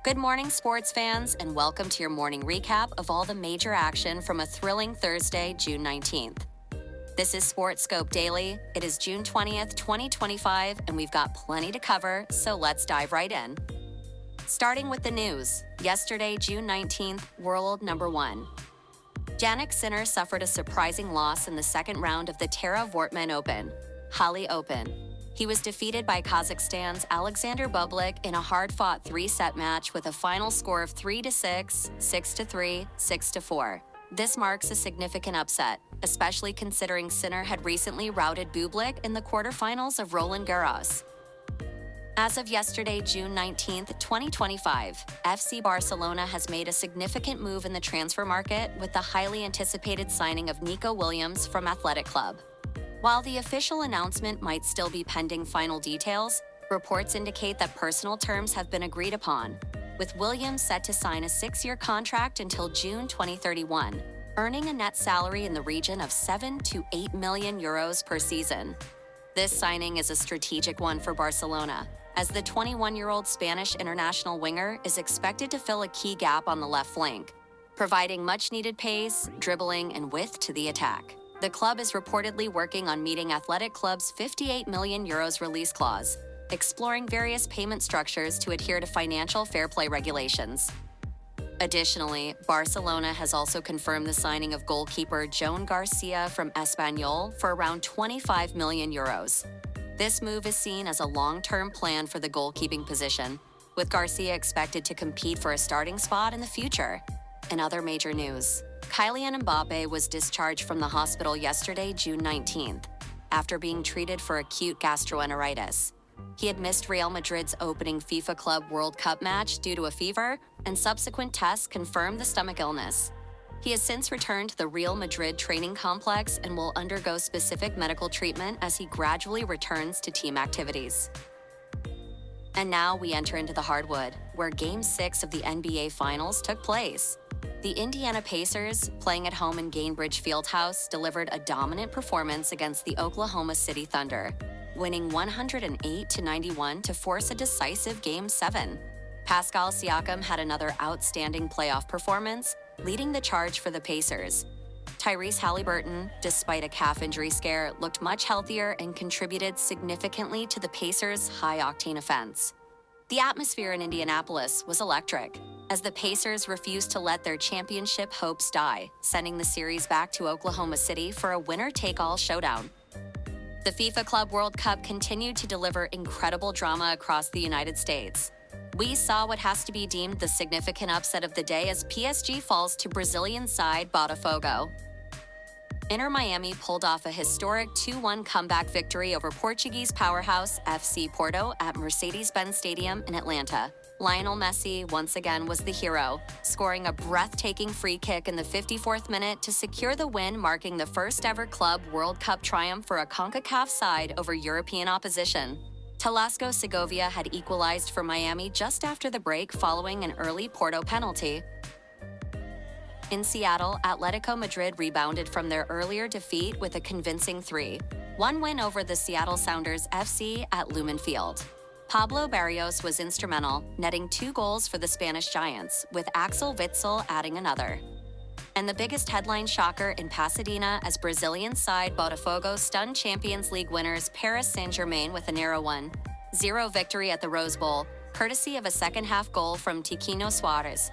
Good morning, sports fans, and welcome to your morning recap of all the major action from a thrilling Thursday, June 19th. This is SportScope Daily. It is June 20th, 2025, and we've got plenty to cover, so let's dive right in. Starting with the news. Yesterday, June 19th, world number 1. Jannik Sinner suffered a surprising loss in the second round of the Tara Wortman Open, Halle Open. He was defeated by Kazakhstan's Alexander Bublik in a hard-fought three-set match with a final score of 3-6, 6-3, 6-4. This marks a significant upset, especially considering Sinner had recently routed Bublik in the quarterfinals of Roland Garros. As of yesterday, June 19, 2025, FC Barcelona has made a significant move in the transfer market with the highly anticipated signing of Nico Williams from Athletic Club. While the official announcement might still be pending final details, reports indicate that personal terms have been agreed upon, with Williams set to sign a 6-year contract until June 2031, earning a net salary in the region of 7 to 8 million euros per season. This signing is a strategic one for Barcelona, as the 21-year-old Spanish international winger is expected to fill a key gap on the left flank, providing much-needed pace, dribbling, and width to the attack. The club is reportedly working on meeting Athletic Club's 58 million euros release clause, exploring various payment structures to adhere to financial fair play regulations. Additionally, Barcelona has also confirmed the signing of goalkeeper Joan Garcia from Espanyol for around 25 million euros. This move is seen as a long-term plan for the goalkeeping position, with Garcia expected to compete for a starting spot in the future. In other major news, Kylian Mbappe was discharged from the hospital yesterday, June 19th, after being treated for acute gastroenteritis. He had missed Real Madrid's opening FIFA Club World Cup match due to a fever, and subsequent tests confirmed the stomach illness. He has since returned to the Real Madrid training complex and will undergo specific medical treatment as he gradually returns to team activities. And now we enter into the hardwood, where Game 6 of the NBA Finals took place. The Indiana Pacers, playing at home in Gainbridge Fieldhouse, delivered a dominant performance against the Oklahoma City Thunder, winning 108-91 to force a decisive Game 7. Pascal Siakam had another outstanding playoff performance, leading the charge for the Pacers. Tyrese Halliburton, despite a calf injury scare, looked much healthier and contributed significantly to the Pacers' high-octane offense. The atmosphere in Indianapolis was electric, as the Pacers refused to let their championship hopes die, sending the series back to Oklahoma City for a winner-take-all showdown. The FIFA Club World Cup continued to deliver incredible drama across the United States. We saw what has to be deemed the significant upset of the day as PSG falls to Brazilian side Botafogo. Inter Miami pulled off a historic 2-1 comeback victory over Portuguese powerhouse FC Porto at Mercedes-Benz Stadium in Atlanta. Lionel Messi once again was the hero, scoring a breathtaking free kick in the 54th minute to secure the win, marking the first-ever Club World Cup triumph for a CONCACAF side over European opposition. Talasco Segovia had equalized for Miami just after the break following an early Porto penalty. In Seattle, Atletico Madrid rebounded from their earlier defeat with a convincing 3-1 win over the Seattle Sounders FC at Lumen Field. Pablo Barrios was instrumental, netting 2 goals for the Spanish Giants, with Axel Witsel adding another. And the biggest headline shocker in Pasadena as Brazilian side Botafogo stunned Champions League winners Paris Saint-Germain with a narrow 1-0 victory at the Rose Bowl, courtesy of a second-half goal from Tiquinho Suarez.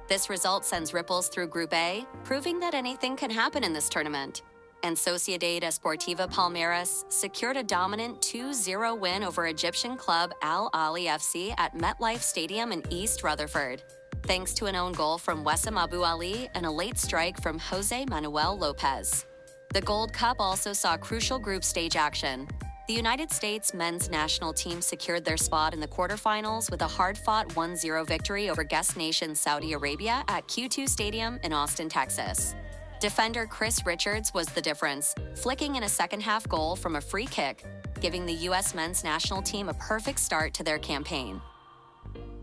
This result sends ripples through Group A, proving that anything can happen in this tournament. And Sociedad Esportiva Palmeiras secured a dominant 2-0 win over Egyptian club Al Ahly FC at MetLife Stadium in East Rutherford, thanks to an own goal from Wessam Abu Ali and a late strike from Jose Manuel Lopez. The Gold Cup also saw crucial group stage action. The United States men's national team secured their spot in the quarterfinals with a hard-fought 1-0 victory over guest nation Saudi Arabia at Q2 Stadium in Austin, Texas. Defender Chris Richards was the difference, flicking in a second-half goal from a free kick, giving the U.S. men's national team a perfect start to their campaign.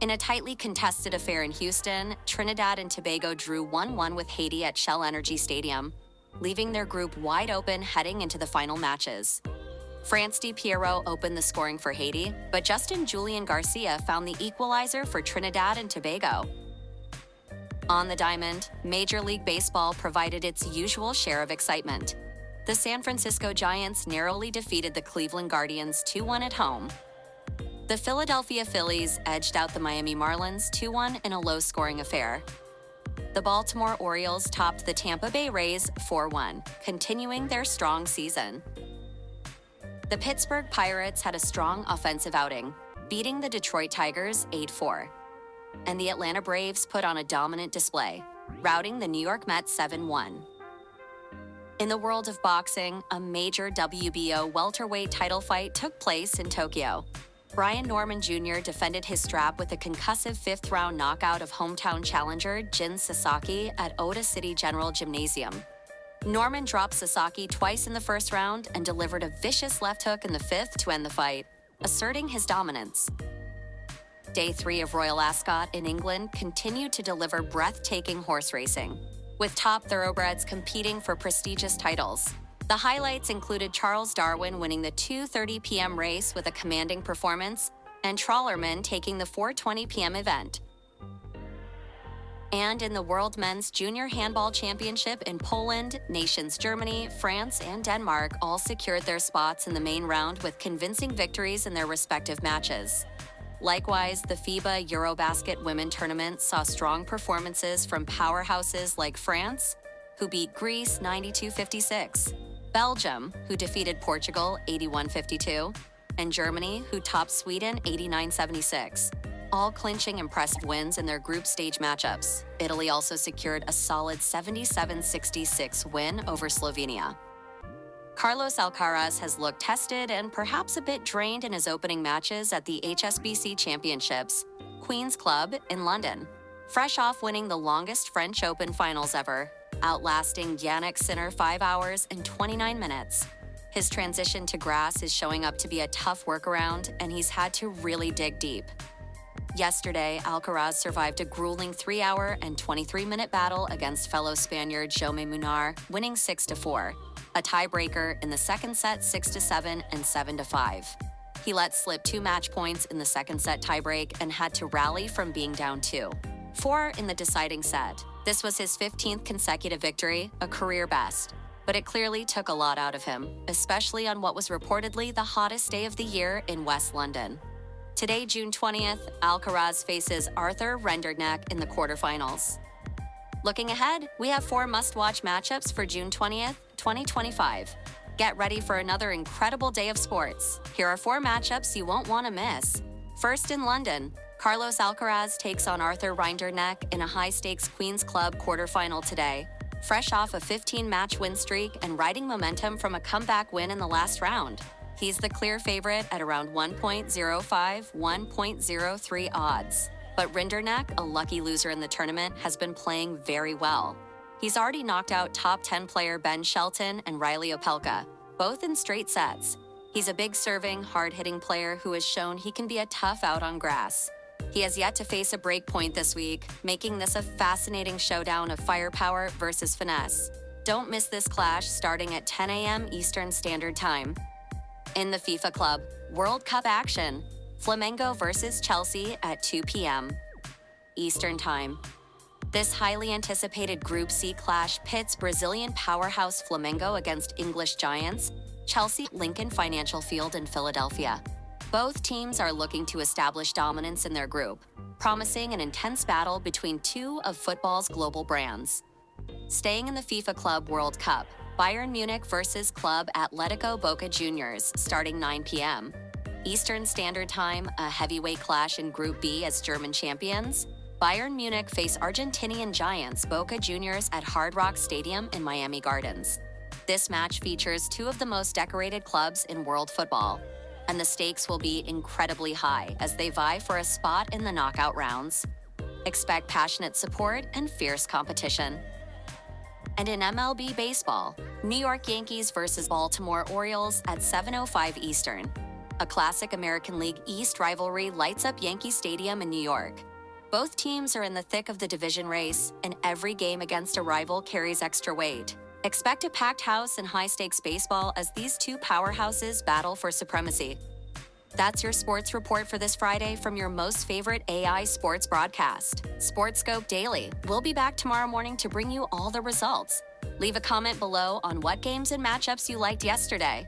In a tightly contested affair in Houston, Trinidad and Tobago drew 1-1 with Haiti at Shell Energy Stadium, leaving their group wide open heading into the final matches. France Di Piero opened the scoring for Haiti, but Justin Julian Garcia found the equalizer for Trinidad and Tobago. On the diamond, Major League Baseball provided its usual share of excitement. The San Francisco Giants narrowly defeated the Cleveland Guardians 2-1 at home. The Philadelphia Phillies edged out the Miami Marlins 2-1 in a low-scoring affair. The Baltimore Orioles topped the Tampa Bay Rays 4-1, continuing their strong season. The Pittsburgh Pirates had a strong offensive outing, beating the Detroit Tigers 8-4. And the Atlanta Braves put on a dominant display, routing the New York Mets 7-1. In the world of boxing, a major WBO welterweight title fight took place in Tokyo. Brian Norman Jr. defended his strap with a concussive fifth-round knockout of hometown challenger Jin Sasaki at Ota City General Gymnasium. Norman dropped Sasaki twice in the first round and delivered a vicious left hook in the fifth to end the fight, asserting his dominance. Day 3 of Royal Ascot in England continued to deliver breathtaking horse racing, with top thoroughbreds competing for prestigious titles. The highlights included Charles Darwin winning the 2:30 p.m. race with a commanding performance, and Trawlerman taking the 4:20 p.m. event. And in the World Men's Junior Handball Championship in Poland, nations Germany, France, and Denmark all secured their spots in the main round with convincing victories in their respective matches. Likewise, the FIBA Eurobasket Women Tournament saw strong performances from powerhouses like France, who beat Greece 92-56, Belgium, who defeated Portugal 81-52, and Germany, who topped Sweden 89-76. All clinching impressive wins in their group stage matchups. Italy also secured a solid 77-66 win over Slovenia. Carlos Alcaraz has looked tested and perhaps a bit drained in his opening matches at the HSBC Championships, Queen's Club in London. Fresh off winning the longest French Open finals ever, outlasting Jannik Sinner 5 hours and 29 minutes. His transition to grass is showing up to be a tough workaround, and he's had to really dig deep. Yesterday, Alcaraz survived a grueling 3-hour and 23-minute battle against fellow Spaniard Jaume Munar, winning 6-4, a tiebreaker in the second set 6-7 and 7-5. He let slip 2 match points in the second set tiebreak and had to rally from being down 2-4 in the deciding set. This was his 15th consecutive victory, a career best. But it clearly took a lot out of him, especially on what was reportedly the hottest day of the year in West London. Today, June 20th, Alcaraz faces Arthur Renderneck in the quarterfinals. Looking ahead, we have 4 must-watch matchups for June 20th, 2025. Get ready for another incredible day of sports. Here are 4 matchups you won't want to miss. First, in London, Carlos Alcaraz takes on Arthur Renderneck in a high-stakes Queen's Club quarterfinal today, fresh off a 15-match win streak and riding momentum from a comeback win in the last round. He's the clear favorite at around 1.05, 1.03 odds. But Renderneck, a lucky loser in the tournament, has been playing very well. He's already knocked out top 10 player Ben Shelton and Riley Opelka, both in straight sets. He's a big serving, hard-hitting player who has shown he can be a tough out on grass. He has yet to face a break point this week, making this a fascinating showdown of firepower versus finesse. Don't miss this clash starting at 10 a.m. Eastern Standard Time. In the FIFA Club World Cup action, Flamengo versus Chelsea at 2 p.m. Eastern Time. This highly anticipated Group C clash pits Brazilian powerhouse Flamengo against English giants Chelsea Lincoln Financial Field in Philadelphia. Both teams are looking to establish dominance in their group, promising an intense battle between 2 of football's global brands. Staying in the FIFA Club World Cup, Bayern Munich versus Club Atletico Boca Juniors, starting 9 p.m. Eastern Standard Time, a heavyweight clash in Group B as German champions. Bayern Munich face Argentinian giants Boca Juniors at Hard Rock Stadium in Miami Gardens. This match features 2 of the most decorated clubs in world football, and the stakes will be incredibly high as they vie for a spot in the knockout rounds. Expect passionate support and fierce competition. And in MLB baseball, New York Yankees versus Baltimore Orioles at 7:05 Eastern. A classic American League East rivalry lights up Yankee Stadium in New York. Both teams are in the thick of the division race, and every game against a rival carries extra weight. Expect a packed house and high-stakes baseball as these two powerhouses battle for supremacy. That's your sports report for this Friday from your most favorite AI sports broadcast, SportScope Daily. We'll be back tomorrow morning to bring you all the results. Leave a comment below on what games and matchups you liked yesterday.